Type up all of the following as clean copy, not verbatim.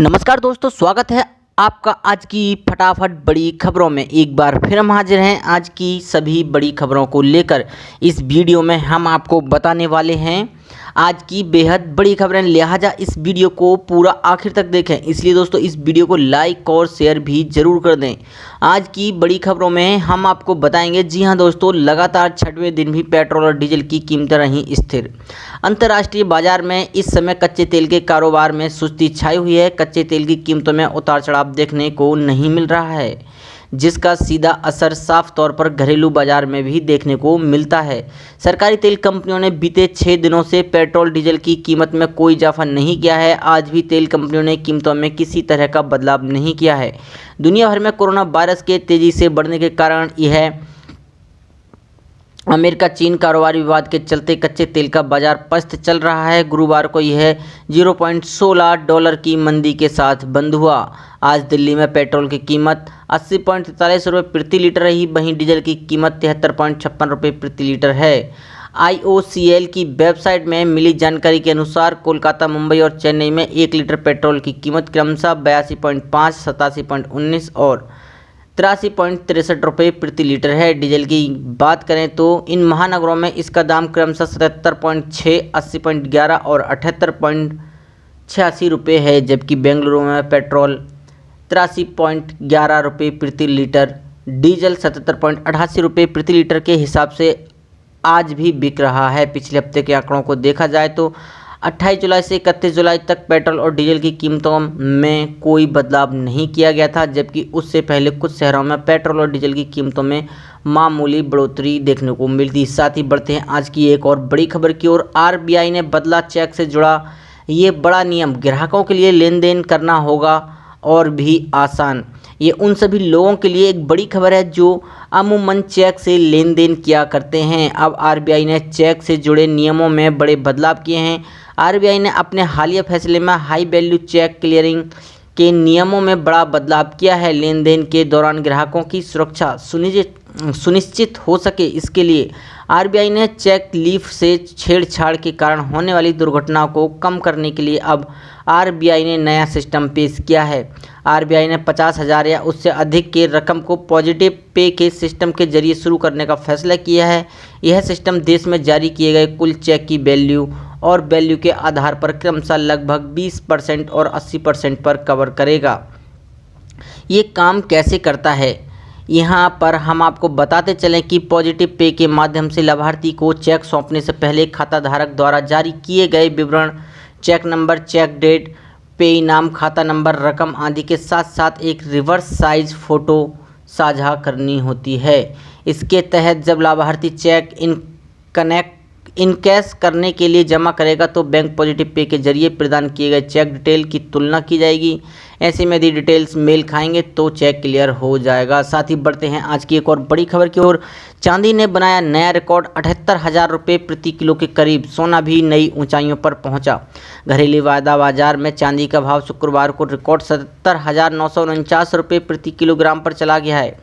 नमस्कार दोस्तों, स्वागत है आपका आज की फटाफट बड़ी खबरों में। एक बार फिर हम हाजिर हैं आज की सभी बड़ी खबरों को लेकर। इस वीडियो में हम आपको बताने वाले हैं आज की बेहद बड़ी खबरें, लिहाजा इस वीडियो को पूरा आखिर तक देखें। इसलिए दोस्तों इस वीडियो को लाइक और शेयर भी जरूर कर दें। आज की बड़ी खबरों में हम आपको बताएंगे, जी हां दोस्तों, लगातार छठवें दिन भी पेट्रोल और डीजल की कीमतें रहीं स्थिर। अंतर्राष्ट्रीय बाजार में इस समय कच्चे तेल के कारोबार में सुस्ती छाई हुई है। कच्चे तेल की कीमतों में उतार चढ़ाव देखने को नहीं मिल रहा है, जिसका सीधा असर साफ तौर पर घरेलू बाजार में भी देखने को मिलता है। सरकारी तेल कंपनियों ने बीते 6 दिनों से पेट्रोल डीजल की कीमत में कोई इजाफा नहीं किया है। आज भी तेल कंपनियों ने कीमतों में किसी तरह का बदलाव नहीं किया है। दुनिया भर में कोरोना वायरस के तेजी से बढ़ने के कारण यह अमेरिका चीन कारोबारी विवाद के चलते कच्चे तेल का बाजार पस्त चल रहा है। गुरुवार को यह $0.16 की मंदी के साथ बंद हुआ। आज दिल्ली में पेट्रोल की कीमत 80.43 रुपये प्रति लीटर रही, वहीं डीजल की कीमत 73.56 रुपये प्रति लीटर है। IOCL की वेबसाइट में मिली जानकारी के अनुसार कोलकाता, मुंबई और चेन्नई में 1 लीटर पेट्रोल की कीमत क्रमशः 82.5, 87.19 और 83.63 रुपये प्रति लीटर है। डीजल की बात करें तो इन महानगरों में इसका दाम क्रमशः 77.6, 80.11 और 78.86 रुपये है, जबकि बेंगलुरु में पेट्रोल 83.11 रुपये प्रति लीटर, डीजल 77.88 रुपये प्रति लीटर के हिसाब से आज भी बिक रहा है। पिछले हफ्ते के आंकड़ों को देखा जाए तो 28 जुलाई से 31 जुलाई तक पेट्रोल और डीजल की कीमतों में कोई बदलाव नहीं किया गया था, जबकि उससे पहले कुछ शहरों में पेट्रोल और डीजल की कीमतों में मामूली बढ़ोतरी देखने को मिलती। साथ ही बढ़ते हैं आज की एक और बड़ी खबर की ओर। RBI ने बदला चेक से जुड़ा ये बड़ा नियम, ग्राहकों के लिए लेन देन करना होगा और भी आसान। ये उन सभी लोगों के लिए एक बड़ी खबर है जो अमूमन चेक से लेन देन किया करते हैं। अब RBI ने चेक से जुड़े नियमों में बड़े बदलाव किए हैं। RBI ने अपने हालिया फैसले में हाई वैल्यू चेक क्लियरिंग के नियमों में बड़ा बदलाव किया है। लेन देन के दौरान ग्राहकों की सुरक्षा सुनिश्चित हो सके, इसके लिए RBI ने चेक लीफ से छेड़छाड़ के कारण होने वाली दुर्घटनाओं को कम करने के लिए अब RBI ने नया सिस्टम पेश किया है। RBI ने 50,000 या उससे अधिक की रकम को पॉजिटिव पे के सिस्टम के जरिए शुरू करने का फैसला किया है। यह सिस्टम देश में जारी किए गए कुल चेक की वैल्यू और वैल्यू के आधार पर क्रमशः लगभग 20% और 80% पर कवर करेगा। ये काम कैसे करता है, यहाँ पर हम आपको बताते चलें कि पॉजिटिव पे के माध्यम से लाभार्थी को चेक सौंपने से पहले खाता धारक द्वारा जारी किए गए विवरण, चेक नंबर, चेक डेट, पे नाम, खाता नंबर, रकम आदि के साथ साथ एक रिवर्स साइज फ़ोटो साझा करनी होती है। इसके तहत जब लाभार्थी चेक इनकैश करने के लिए जमा करेगा तो बैंक पॉजिटिव पे के जरिए प्रदान किए गए चेक डिटेल की तुलना की जाएगी। ऐसे में यदि डिटेल्स मेल खाएंगे तो चेक क्लियर हो जाएगा। साथ ही बढ़ते हैं आज की एक और बड़ी खबर की ओर। चांदी ने बनाया नया रिकॉर्ड, 78,000 रुपये प्रति किलो के करीब। सोना भी नई ऊंचाइयों पर पहुंचा। घरेलू वायदा बाजार में चांदी का भाव शुक्रवार को रिकॉर्ड 77,949 रुपये प्रति किलोग्राम पर चला गया है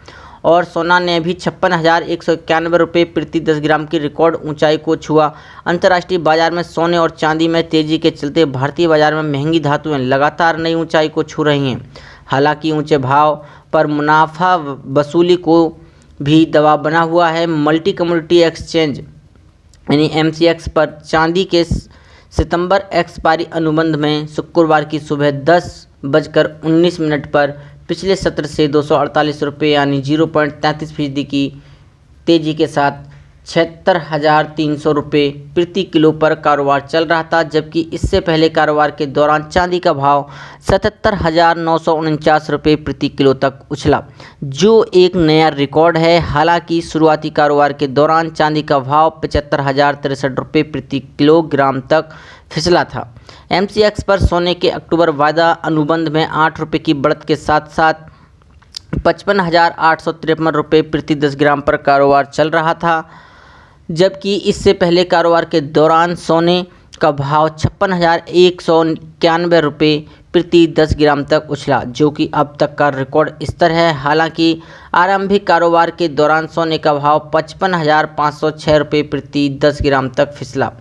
और सोना ने भी 56,191 रुपये प्रति 10 ग्राम की रिकॉर्ड ऊंचाई को छुआ। अंतर्राष्ट्रीय बाजार में सोने और चांदी में तेजी के चलते भारतीय बाजार में महंगी धातुएं लगातार नई ऊंचाई को छू रही हैं। हालांकि ऊंचे भाव पर मुनाफा वसूली को भी दबाव बना हुआ है। मल्टी कमोडिटी एक्सचेंज यानी MCX पर चांदी के सितंबर एक्सपायरी अनुबंध में शुक्रवार की सुबह 10:19 पर पिछले सत्र से 248 रुपये यानी 0.33% की तेजी के साथ 76,300 रुपये प्रति किलो पर कारोबार चल रहा था, जबकि इससे पहले कारोबार के दौरान चांदी का भाव 77,949 रुपये प्रति किलो तक उछला, जो एक नया रिकॉर्ड है। हालांकि शुरुआती कारोबार के दौरान चांदी का भाव 75,063 रुपये प्रति किलोग्राम तक फिसला था। MCX पर सोने के अक्टूबर वायदा अनुबंध में 8 रुपये की बढ़त के साथ साथ 55,853 रुपये प्रति 10 ग्राम पर कारोबार चल रहा था, जबकि इससे पहले कारोबार के दौरान सोने का भाव 56,191 रुपये प्रति 10 ग्राम तक उछला, जो कि अब तक का रिकॉर्ड स्तर है। हालांकि आरंभिक कारोबार के दौरान सोने का भाव 55,506 रुपये प्रति 10 ग्राम तक फिसला।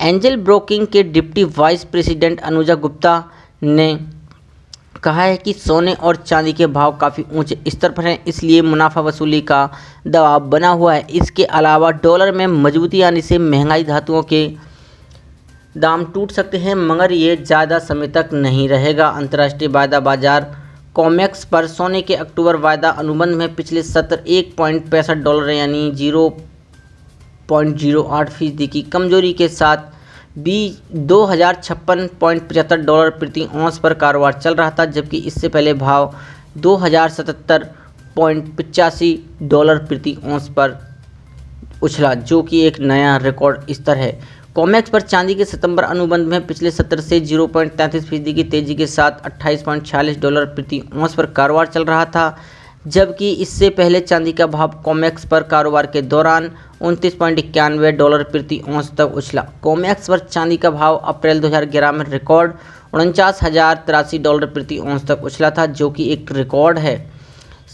एंजल ब्रोकिंग के deputy vice president Anuja Gupta ने कहा है कि सोने और चांदी के भाव काफ़ी ऊंचे स्तर पर हैं, इसलिए मुनाफा वसूली का दबाव बना हुआ है। इसके अलावा डॉलर में मजबूती आने से महंगाई धातुओं के दाम टूट सकते हैं, मगर ये ज़्यादा समय तक नहीं रहेगा। अंतर्राष्ट्रीय वायदा बाजार कॉमेक्स पर सोने के अक्टूबर वायदा अनुबंध में पिछले सत्र $1.65 यानी 0.08% की कमजोरी के साथ $2056.75 प्रति औंस पर कारोबार चल रहा था, जबकि इससे पहले भाव $2077.85 प्रति औंस पर उछला, जो कि एक नया रिकॉर्ड स्तर है। कॉमेक्स पर चांदी के सितंबर अनुबंध में पिछले सत्र से 0.33% की तेजी के साथ $28.46 प्रति औंस पर कारोबार चल रहा था, जबकि इससे पहले चांदी का भाव कॉमेक्स पर कारोबार के दौरान $29.91 प्रति औंस तक उछला। कॉमेक्स पर चांदी का भाव अप्रैल 2011 में रिकॉर्ड $49,083 प्रति औंस तक उछला था, जो कि एक रिकॉर्ड है।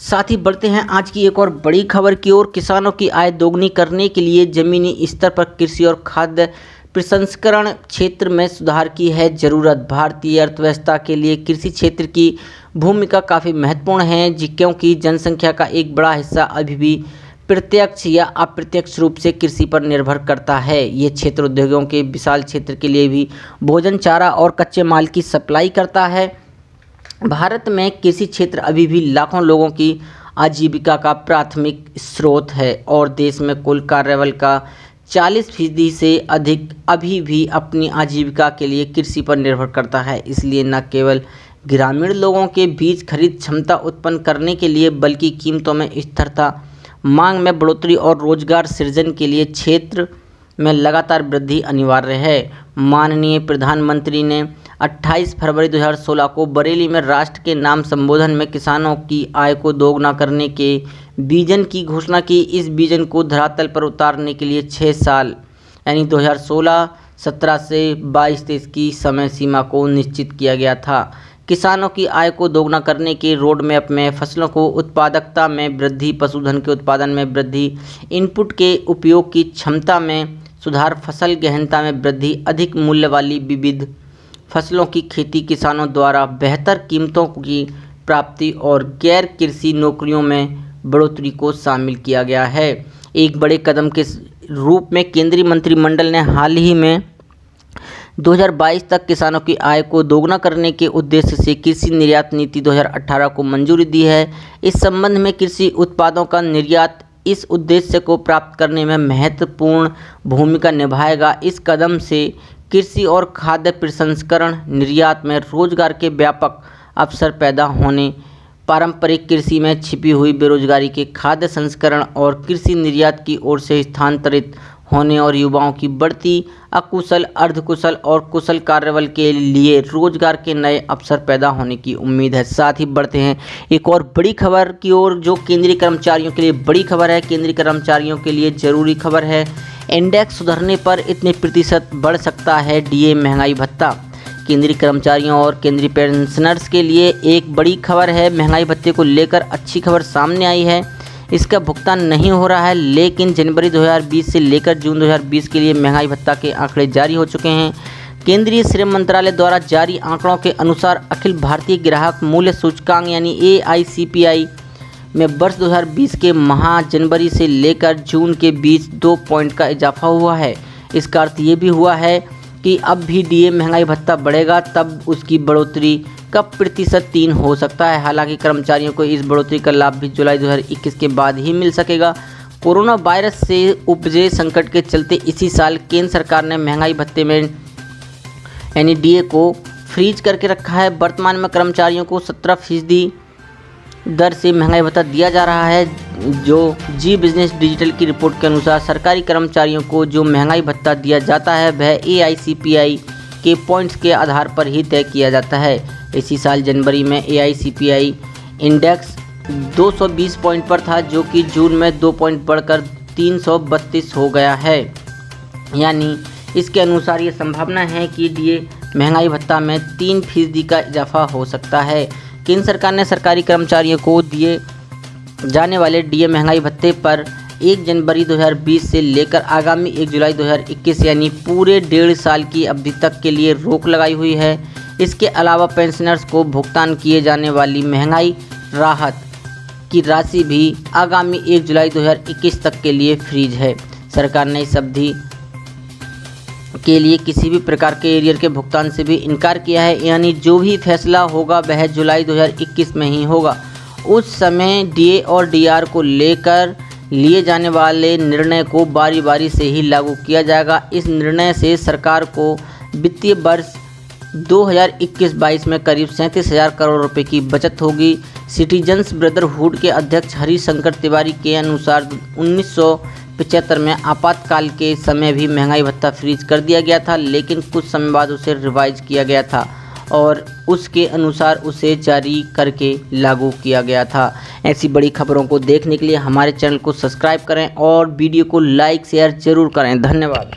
साथ ही बढ़ते हैं आज की एक और बड़ी खबर की ओर। किसानों की आय दोगुनी करने के लिए जमीनी स्तर पर कृषि और खाद्य प्रसंस्करण क्षेत्र में सुधार की है ज़रूरत। भारतीय अर्थव्यवस्था के लिए कृषि क्षेत्र की भूमिका काफ़ी महत्वपूर्ण है, क्योंकि जनसंख्या का एक बड़ा हिस्सा अभी भी प्रत्यक्ष या अप्रत्यक्ष रूप से कृषि पर निर्भर करता है। ये क्षेत्र उद्योगों के विशाल क्षेत्र के लिए भी भोजन, चारा और कच्चे माल की सप्लाई करता है। भारत में कृषि क्षेत्र अभी भी लाखों लोगों की आजीविका का प्राथमिक स्रोत है और देश में कुल कार्यबल का 40% से अधिक अभी भी अपनी आजीविका के लिए कृषि पर निर्भर करता है। इसलिए न केवल ग्रामीण लोगों के बीच खरीद क्षमता उत्पन्न करने के लिए, बल्कि कीमतों में स्थिरता, मांग में बढ़ोतरी और रोजगार सृजन के लिए क्षेत्र में लगातार वृद्धि अनिवार्य है। माननीय प्रधानमंत्री ने 28 फरवरी 2016 को बरेली में राष्ट्र के नाम संबोधन में किसानों की आय को दोगुना करने के विजन की घोषणा की। इस विजन को धरातल पर उतारने के लिए 6 साल यानी 2016-17 से 22-23 की समय सीमा को निश्चित किया गया था। किसानों की आय को दोगुना करने के रोड मैप में फसलों को उत्पादकता में वृद्धि, पशुधन के उत्पादन में वृद्धि, इनपुट के उपयोग की क्षमता में सुधार, फसल गहनता में वृद्धि, अधिक मूल्य वाली विविध फसलों की खेती, किसानों द्वारा बेहतर कीमतों की प्राप्ति और गैर कृषि नौकरियों में बढ़ोतरी को शामिल किया गया है। एक बड़े कदम के रूप में केंद्रीय मंत्रिमंडल ने हाल ही में 2022 तक किसानों की आय को दोगुना करने के उद्देश्य से कृषि निर्यात नीति 2018 को मंजूरी दी है। इस संबंध में कृषि उत्पादों का निर्यात इस उद्देश्य को प्राप्त करने में महत्वपूर्ण भूमिका निभाएगा। इस कदम से कृषि और खाद्य प्रसंस्करण निर्यात में रोजगार के व्यापक अवसर पैदा होने, पारंपरिक कृषि में छिपी हुई बेरोजगारी के खाद्य संस्करण और कृषि निर्यात की ओर से स्थानांतरित होने और युवाओं की बढ़ती अकुशल, अर्धकुशल और कुशल कार्यबल के लिए रोजगार के नए अवसर पैदा होने की उम्मीद है। साथ ही बढ़ते हैं एक और बड़ी खबर की ओर, जो केंद्रीय कर्मचारियों के लिए बड़ी खबर है। केंद्रीय कर्मचारियों के लिए जरूरी खबर है। इंडेक्स सुधरने पर इतने प्रतिशत बढ़ सकता है डीए महंगाई भत्ता। केंद्रीय कर्मचारियों और केंद्रीय पेंशनर्स के लिए एक बड़ी खबर है। महंगाई भत्ते को लेकर अच्छी खबर सामने आई है। इसका भुगतान नहीं हो रहा है, लेकिन जनवरी 2020 से लेकर जून 2020 के लिए महंगाई भत्ता के आंकड़े जारी हो चुके हैं। केंद्रीय श्रम मंत्रालय द्वारा जारी आंकड़ों के अनुसार अखिल भारतीय ग्राहक मूल्य सूचकांक यानी AICPI में वर्ष 2020 के माह जनवरी से लेकर जून के बीच 2 पॉइंट का इजाफा हुआ है। इसका अर्थ ये भी हुआ है कि अब भी डीए महंगाई भत्ता बढ़ेगा, तब उसकी बढ़ोतरी का प्रतिशत 3 हो सकता है। हालांकि कर्मचारियों को इस बढ़ोतरी का लाभ भी जुलाई 2021 के बाद ही मिल सकेगा। कोरोना वायरस से उपजे संकट के चलते इसी साल केंद्र सरकार ने महंगाई भत्ते में यानी डीए को फ्रीज करके रखा है। वर्तमान में कर्मचारियों को 17% दर से महंगाई भत्ता दिया जा रहा है। जो जी बिजनेस डिजिटल की रिपोर्ट के अनुसार सरकारी कर्मचारियों को जो महंगाई भत्ता दिया जाता है वह AICPI के पॉइंट्स के आधार पर ही तय किया जाता है। इसी साल जनवरी में AICPI इंडेक्स 220 पॉइंट पर था, जो कि जून में 2 पॉइंट बढ़कर 332 हो गया है। यानी इसके अनुसार ये संभावना है कि डीए महंगाई भत्ता में 3% का इजाफा हो सकता है। केंद्र सरकार ने सरकारी कर्मचारियों को दिए जाने वाले डीए महंगाई भत्ते पर 1 जनवरी 2020 से लेकर आगामी 1 जुलाई 2021 यानी पूरे 1.5 साल की अवधि तक के लिए रोक लगाई हुई है। इसके अलावा पेंशनर्स को भुगतान किए जाने वाली महंगाई राहत की राशि भी आगामी 1 जुलाई 2021 तक के लिए फ्रीज है। सरकार ने इस अवधि के लिए किसी भी प्रकार के एरियर के भुगतान से भी इनकार किया है, यानी जो भी फैसला होगा वह जुलाई 2021 में ही होगा। उस समय डीए और डीआर को लेकर लिए जाने वाले निर्णय को बारी बारी से ही लागू किया जाएगा। इस निर्णय से सरकार को वित्तीय वर्ष 2021-22 में करीब 37,000 करोड़ रुपए की बचत होगी। सिटीजन्स ब्रदरहुड के अध्यक्ष हरिशंकर तिवारी के अनुसार 1975 में आपातकाल के समय भी महंगाई भत्ता फ्रीज कर दिया गया था, लेकिन कुछ समय बाद उसे रिवाइज किया गया था और उसके अनुसार उसे जारी करके लागू किया गया था। ऐसी बड़ी खबरों को देखने के लिए हमारे चैनल को सब्सक्राइब करें और वीडियो को लाइक शेयर जरूर करें। धन्यवाद।